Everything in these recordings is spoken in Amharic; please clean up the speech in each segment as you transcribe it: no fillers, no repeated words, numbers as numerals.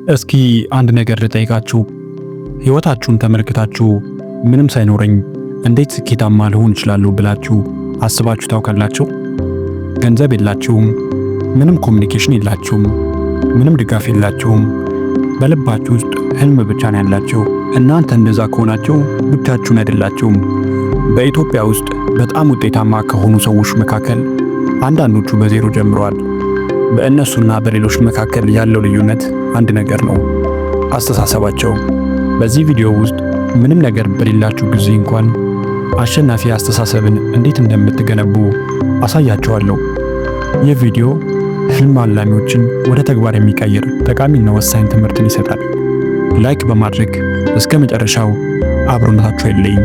እስኪ አንድ ነገር ልጠይቃችሁ። ህይወታችሁን ተመልክታችሁ ምንም ሳይኖረኝ እንዴት ስኬታማ ልሆን እችላለሁ ብላችሁ አስባችሁ ታውቃላችሁ? ገንዘብ የላችሁም፣ ምንም ኮሚኒኬሽን የላችሁም፣ ምንም ድጋፍ የላችሁም። በልባችሁ ውስጥ ህልም ብቻ ነው ያላችሁ። እናንተ እንደዛ ከሆናችሁ ብቻችሁን አይደላችሁም። በኢትዮጵያ ውስጥ በጣም ውጤታማ ከሆኑ ሰዎች መካከል አንዳንዶቹ በዜሮ ጀምረዋል። በእነሱና በሌሎች መካከል ያለው ልዩነት አንድ ነገር ነው፣ አስተሳሰባቸው። በዚህ ቪዲዮ ውስጥ ምንም ነገር በሌላችሁ ጊዜ እንኳን አሸናፊ አስተሳሰብን እንዴት እንደምትገነቡ አሳያችኋለሁ። ይህ ቪዲዮ ህልም አላሚዎችን ወደ ተግባር የሚቀይር ጠቃሚና ወሳኝ ትምህርትን ይሰጣል። ላይክ በማድረግ እስከ መጨረሻው አብሮነታችሁ አይለይም።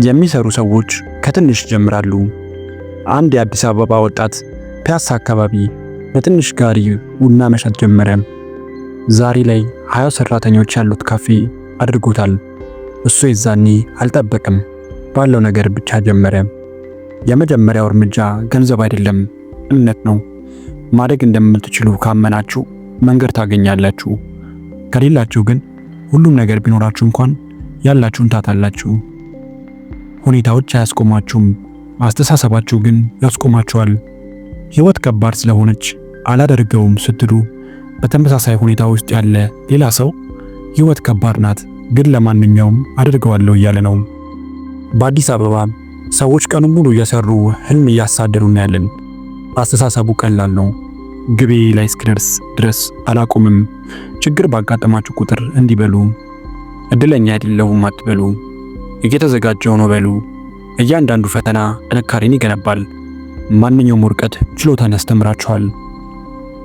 የሚሰሩ ሰዎች ከትንሽ ይጀምራሉ። አንድ የአዲስ አበባ ወጣት ፒያሳ አካባቢ በትንሽ ጋሪ ቡና መሸጥ ጀመረ። ዛሬ ላይ 20 ሰራተኞች ያሉት ካፌ አድርጎታል። እሱ የዛኔ አልጠበቅም፣ ባለው ነገር ብቻ ጀመረ። የመጀመሪያው እርምጃ ገንዘብ አይደለም፣ እምነት ነው። ማደግ እንደምትችሉ ካመናችሁ መንገድ ታገኛላችሁ። ከሌላችሁ ግን ሁሉም ነገር ቢኖራችሁ እንኳን ያላችሁን ታጣላችሁ። ሁኔታዎች አያስቆማችሁም፣ አስተሳሰባችሁ ግን ያስቆማችኋል። ህይወት ከባድ ስለሆነች አላደርገውም ስትሉ በተመሳሳይ ሁኔታ ውስጥ ያለ ሌላ ሰው ህይወት ከባድ ናት ግን ለማንኛውም አደርገዋለሁ እያለ ነው። በአዲስ አበባ ሰዎች ቀኑን ሙሉ እየሰሩ ህልም እያሳደዱ እናያለን። አስተሳሰቡ ቀላል ነው። ግቤ ላይ እስክደርስ ድረስ አላቆምም። ችግር ባጋጠማችሁ ቁጥር እንዲበሉ፣ እድለኛ አይደለሁም አትበሉ፣ እየተዘጋጀው ነው በሉ። እያንዳንዱ ፈተና ጥንካሬን ይገነባል። ማንኛውም ውድቀት ችሎታን ያስተምራችኋል።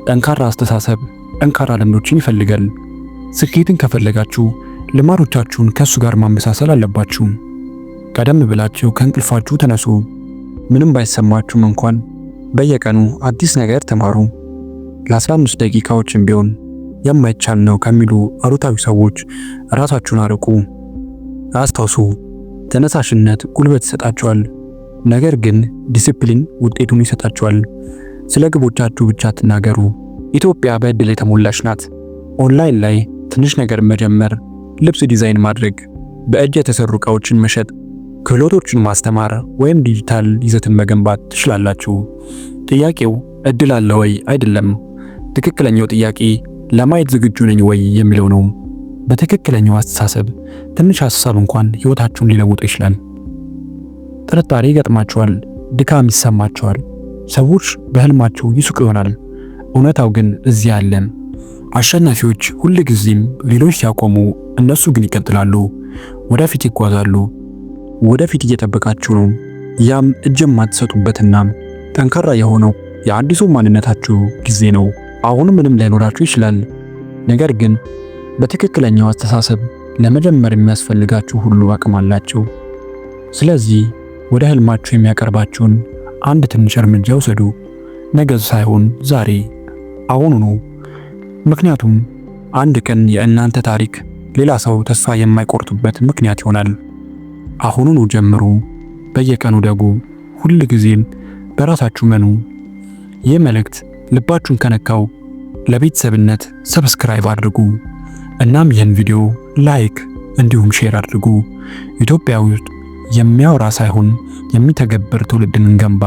ጠንካራ አስተሳሰብ ጠንካራ ልምዶችን ይፈልጋል። ስኬትን ከፈለጋችሁ ልማዶቻችሁን ከሱ ጋር ማመሳሰል አለባችሁ። ቀደም ብላችሁ ከእንቅልፋችሁ ተነሱ። ምንም ባይሰማችሁም እንኳን በየቀኑ አዲስ ነገር ተማሩ። ለ15 ደቂቃዎችም ቢሆን የማይቻል ነው ከሚሉ አሉታዊ ሰዎች ራሳችሁን አርቁ። አስታውሱ፣ ተነሳሽነት ጉልበት ይሰጣችኋል፣ ነገር ግን ዲሲፕሊን ውጤቱን ይሰጣችኋል። ስለ ግቦቻችሁ ብቻ ትናገሩ። ኢትዮጵያ በእድል የተሞላች ናት። ኦንላይን ላይ ትንሽ ነገር መጀመር፣ ልብስ ዲዛይን ማድረግ፣ በእጅ የተሰሩ ዕቃዎችን መሸጥ፣ ክህሎቶችን ማስተማር ወይም ዲጂታል ይዘትን መገንባት ትችላላችሁ። ጥያቄው እድል አለ ወይ አይደለም። ትክክለኛው ጥያቄ ለማየት ዝግጁ ነኝ ወይ የሚለው ነው። በትክክለኛው አስተሳሰብ ትንሽ ሐሳብ እንኳን ህይወታችሁን ሊለውጥ ይችላል። ጥርጣሬ ይገጥማችኋል፣ ድካም ይሰማችኋል። ሰዎች በህልማቸው ይስቁ ይሆናል፣ እውነታው ግን እዚያ አለ። አሸናፊዎች ሁልጊዜም ሌሎች ሲያቆሙ እነሱ ግን ይቀጥላሉ፣ ወደፊት ይጓዛሉ። ወደፊት እየጠበቃችሁ ነው። ያም እጅ የማትሰጡበትና ጠንካራ የሆነው የአዲሱ ማንነታችሁ ጊዜ ነው። አሁን ምንም ላይኖራችሁ ይችላል፣ ነገር ግን በትክክለኛው አስተሳሰብ ለመጀመር የሚያስፈልጋችሁ ሁሉ አቅም አላችሁ። ስለዚህ ወደ ህልማችሁ የሚያቀርባችሁን አንድ ትንሽ እርምጃ ውሰዱ። ነገ ሳይሆን ዛሬ፣ አሁኑኑ። ምክንያቱም አንድ ቀን የእናንተ ታሪክ ሌላ ሰው ተስፋ የማይቆርጡበት ምክንያት ይሆናል። አሁኑኑ ጀምሩ። በየቀኑ ደጉ። ሁል ጊዜም በራሳችሁ መኑ። ይህ መልእክት ልባችሁን ከነካው ለቤተሰብነት ሰብስክራይብ አድርጉ። እናም ይህን ቪዲዮ ላይክ እንዲሁም ሼር አድርጉ። ኢትዮጵያ ውስጥ የሚያወራ ሳይሆን የሚተገብር ትውልድን እንገንባ።